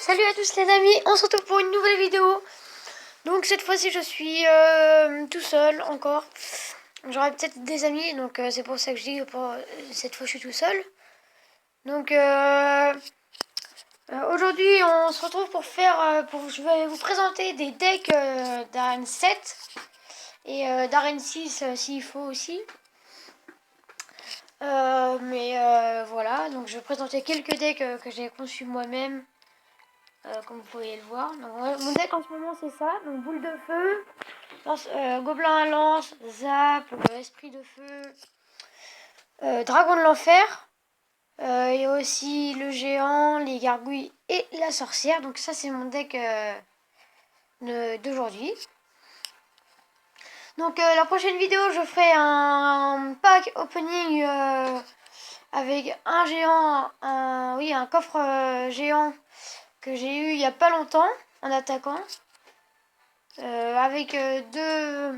Salut à tous les amis, on se retrouve pour une nouvelle vidéo. Donc cette fois-ci je suis tout seul encore. J'aurai peut-être des amis, donc c'est pour ça que je dis que cette fois je suis tout seul. Donc aujourd'hui on se retrouve pour je vais vous présenter des decks d'arène 7 et d'arène 6 s'il faut aussi. Voilà, donc je vais présenter quelques decks que j'ai conçus moi-même. Comme vous pouvez le voir. Donc, mon deck en ce moment c'est ça. Donc boule de feu, gobelin à lance, zap, esprit de feu, dragon de l'enfer. Et aussi le géant, les gargouilles et la sorcière. Donc ça c'est mon deck d'aujourd'hui. Donc la prochaine vidéo je ferai un pack opening avec un géant, un coffre géant que j'ai eu il y a pas longtemps en attaquant. Avec deux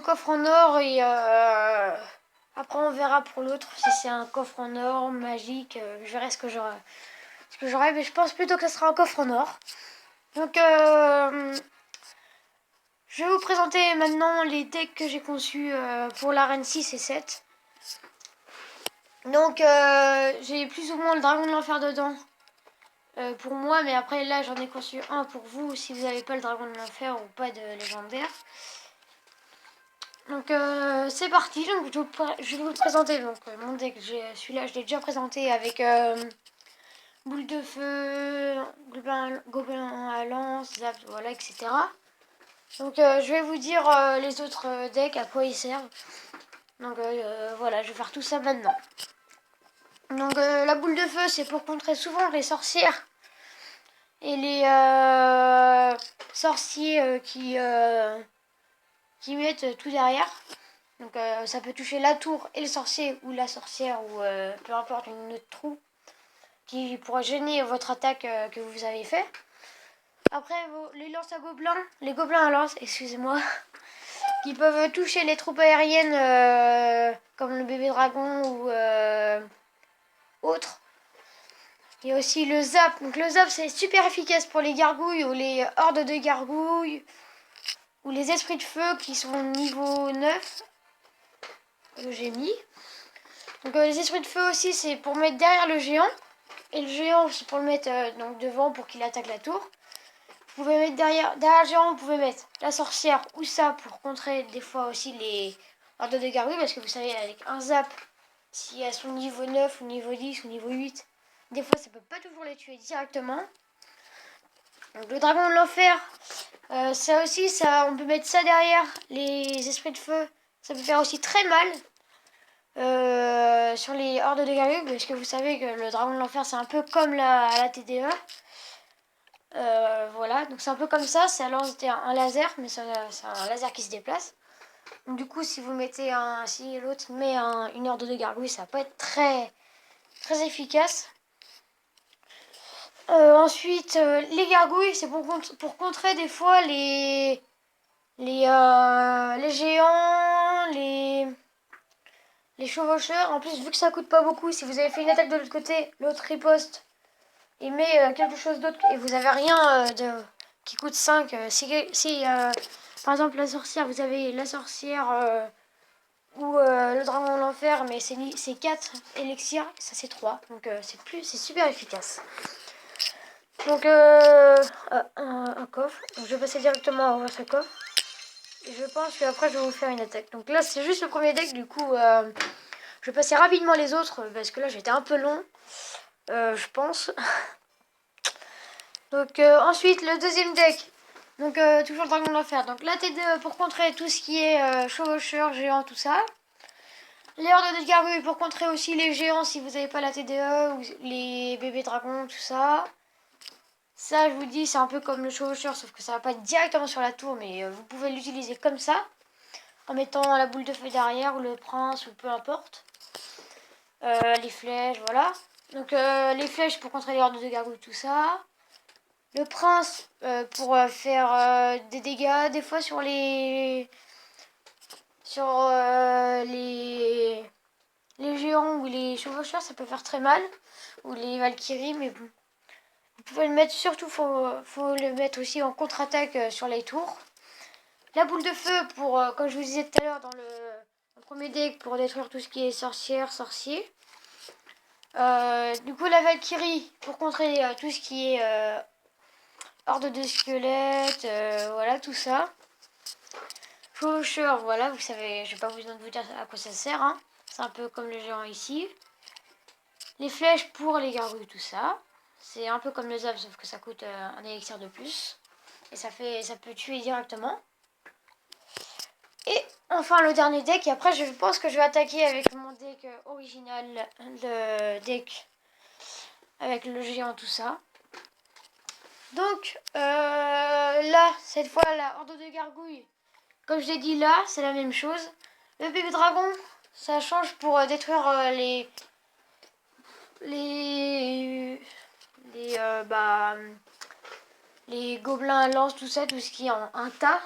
coffres en or et après on verra pour l'autre si c'est un coffre en or magique. Je verrai ce que j'aurai, mais je pense plutôt que ce sera un coffre en or. Donc je vais vous présenter maintenant les decks que j'ai conçus pour l'arène 6 et 7. Donc j'ai plus ou moins le dragon de l'enfer dedans pour moi, mais après là j'en ai conçu un pour vous si vous n'avez pas le dragon de l'enfer ou pas de légendaire. Donc c'est parti, donc je vais vous présenter donc, mon deck. Celui-là je l'ai déjà présenté avec boule de feu, gobelin à lance, zap, voilà, etc. Donc je vais vous dire les autres decks, à quoi ils servent. Donc voilà, je vais faire tout ça maintenant. Donc la boule de feu c'est pour contrer souvent les sorcières et les sorciers qui mettent tout derrière. Donc ça peut toucher la tour et le sorcier ou la sorcière ou peu importe une autre trou qui pourra gêner votre attaque que vous avez fait. Après les lances à gobelins, les gobelins à lance, excusez-moi, qui peuvent toucher les troupes aériennes comme le bébé dragon ou autres. Il y a aussi le zap. Donc le zap c'est super efficace pour les gargouilles ou les hordes de gargouilles ou les esprits de feu qui sont niveau 9 que j'ai mis. Donc les esprits de feu aussi c'est pour mettre derrière le géant. Et le géant aussi pour le mettre donc devant pour qu'il attaque la tour. Vous pouvez mettre derrière le géant, vous pouvez mettre la sorcière ou ça pour contrer des fois aussi les hordes de gargouilles. Parce que vous savez avec un zap, si elles sont niveau 9 ou niveau 10 ou niveau 8, des fois ça peut pas toujours les tuer directement. Donc le dragon de l'enfer, ça aussi, on peut mettre ça derrière les esprits de feu. Ça peut faire aussi très mal. Sur les hordes de gargouilles, parce que vous savez que le dragon de l'enfer c'est un peu comme la TDE. Voilà, donc c'est un peu comme ça, ça lance un laser, mais c'est un laser qui se déplace. Donc du coup si si l'autre met une horde de gargouilles, ça va pas être très, très efficace. Ensuite, les gargouilles, c'est pour contrer des fois les géants, les chevaucheurs. En plus, vu que ça coûte pas beaucoup, si vous avez fait une attaque de l'autre côté, l'autre riposte et met quelque chose d'autre et vous avez rien qui coûte 5. Si par exemple la sorcière, vous avez la sorcière ou le dragon de l'enfer, mais c'est 4 élixirs, ça c'est 3. Donc c'est super efficace. Donc un coffre. Donc je vais passer directement à ouvrir ce coffre. Et je pense qu'après je vais vous faire une attaque. Donc là c'est juste le premier deck, du coup je vais passer rapidement les autres parce que là j'étais un peu long. Je pense. Donc ensuite le deuxième deck. Donc toujours le dragon de l'enfer. Donc la TDE pour contrer tout ce qui est chevaucheur, géant, tout ça. Les hordes de gargouilles pour contrer aussi les géants si vous n'avez pas la TDE ou les bébés dragons, tout ça. Ça, je vous dis, c'est un peu comme le chevaucheur, sauf que ça va pas être directement sur la tour, mais vous pouvez l'utiliser comme ça, en mettant la boule de feu derrière, ou le prince, ou peu importe. Les flèches, voilà. Donc les flèches pour contrer les hordes de gargouilles, tout ça. Le prince pour faire des dégâts, des fois sur les géants ou les chevaucheurs, ça peut faire très mal. Ou les valkyries, mais bon. Vous pouvez le mettre, surtout faut le mettre aussi en contre-attaque sur les tours. La boule de feu pour, comme je vous disais tout à l'heure dans le premier deck, pour détruire tout ce qui est sorcière, sorcier. Du coup la Valkyrie pour contrer tout ce qui est horde de squelettes, voilà tout ça. Chevaucheur, voilà, vous savez, je n'ai pas besoin de vous dire à quoi ça sert, hein. C'est un peu comme le géant ici. Les flèches pour les gargouilles, tout ça. C'est un peu comme le zap, sauf que ça coûte un élixir de plus. Et ça peut tuer directement. Et enfin le dernier deck, et après je pense que je vais attaquer avec mon deck original, le deck avec le géant, tout ça. Donc là, cette fois, la horde de gargouilles, comme je l'ai dit là, c'est la même chose. Le bébé dragon, ça change pour détruire les gobelins à lance, tout ça, tout ce qui est en un tas.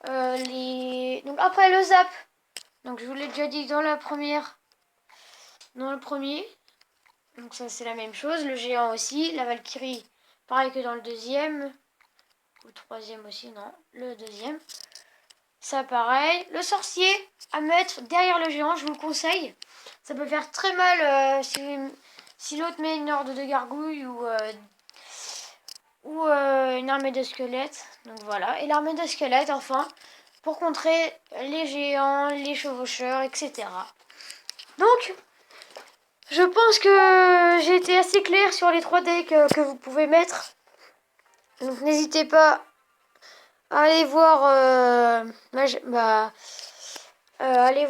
Donc après le zap, donc je vous l'ai déjà dit dans le premier. Donc ça c'est la même chose. Le géant aussi, la Valkyrie, pareil que dans le deuxième. Ou troisième aussi, non, le deuxième. Ça pareil. Le sorcier à mettre derrière le géant, je vous le conseille. Ça peut faire très mal si l'autre met une horde de gargouilles ou une armée de squelettes. Donc voilà. Et l'armée de squelettes, enfin, pour contrer les géants, les chevaucheurs, etc. Donc, je pense que j'ai été assez clair sur les 3 decks que vous pouvez mettre. Donc n'hésitez pas à aller voir, aller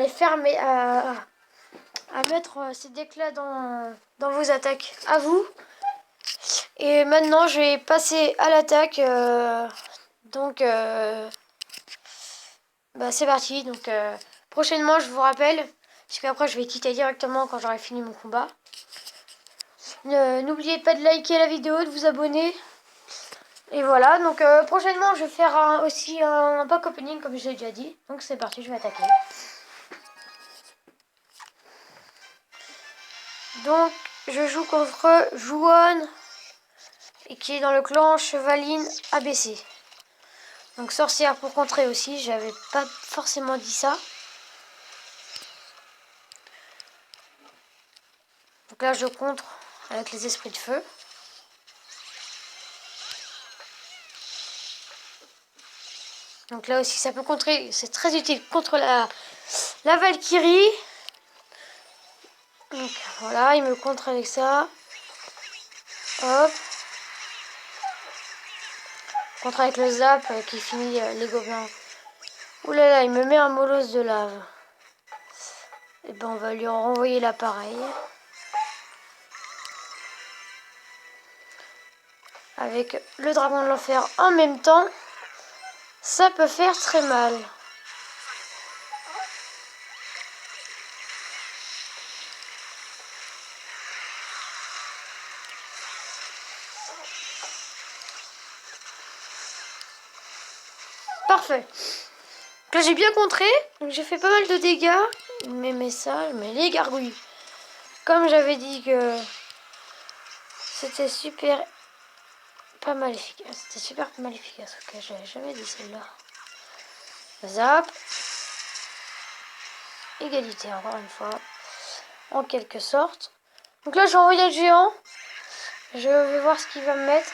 fermer, à mettre ces decks là dans vos attaques à vous. Et maintenant je vais passer à l'attaque. Donc c'est parti. Donc prochainement je vous rappelle, parce qu'après je vais quitter directement quand j'aurai fini mon combat. N'oubliez pas de liker la vidéo, de vous abonner. Et voilà, donc prochainement je vais faire aussi un pack opening comme je l'ai déjà dit. Donc c'est parti, je vais attaquer. Donc je joue contre Juan, et qui est dans le clan Chevaline ABC. Donc sorcière pour contrer aussi, j'avais pas forcément dit ça. Donc là je contre avec les esprits de feu. Donc là aussi ça peut contrer, c'est très utile contre la Valkyrie. Donc voilà, il me contre avec ça. Hop. Contre avec le zap qui finit les gobelins. Ouh là là, il me met un molosse de lave. Et ben on va lui en renvoyer l'appareil. Avec le dragon de l'enfer en même temps, ça peut faire très mal. Parfait. Donc là j'ai bien contré, donc j'ai fait pas mal de dégâts. Mais ça, mais les gargouilles. Comme j'avais dit que c'était super pas mal efficace. C'était super pas mal efficace. Ok, j'avais jamais dit celle-là. Zap. Égalité encore une fois. En quelque sorte. Donc là j'ai envoyé le géant. Je vais voir ce qu'il va me mettre.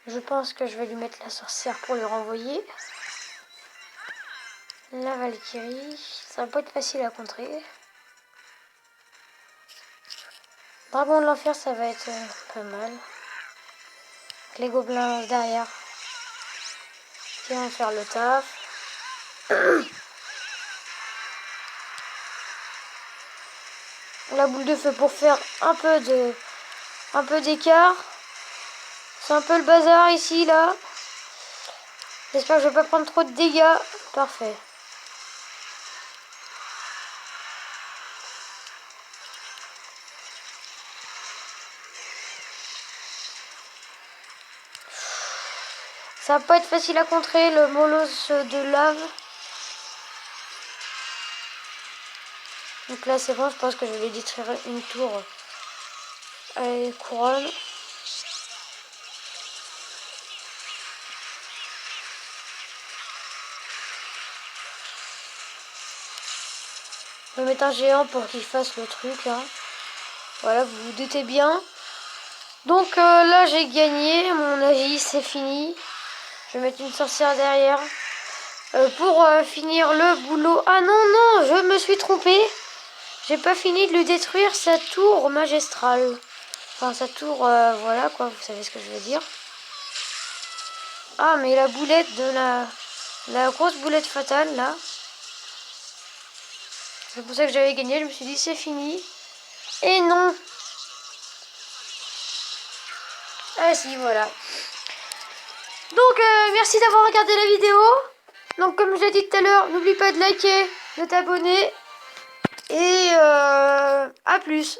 Je pense que je vais lui mettre la sorcière pour lui renvoyer. La Valkyrie. Ça va pas être facile à contrer. Dragon de l'enfer, ça va être pas mal. Les gobelins derrière qui vont faire le taf. La boule de feu pour faire un peu d'écart. C'est un peu le bazar ici là. J'espère que je vais pas prendre trop de dégâts. Parfait. Ça va pas être facile à contrer le molosse de lave. Donc là c'est bon, je pense que je vais lui détruire une tour Allez, couronne. Je vais mettre un géant pour qu'il fasse le truc là. Voilà, vous vous doutez bien. Donc là j'ai gagné, à mon avis c'est fini. Je vais mettre une sorcière derrière. Pour finir le boulot. Ah non, non, je me suis trompée. J'ai pas fini de lui détruire sa tour magistrale. Enfin sa tour, voilà quoi, vous savez ce que je veux dire. Ah mais la boulette de la grosse boulette fatale là. C'est pour ça que j'avais gagné, je me suis dit c'est fini. Et non. Ah si, voilà. Donc merci d'avoir regardé la vidéo. Donc comme je l'ai dit tout à l'heure, n'oublie pas de liker, de t'abonner. Et à plus.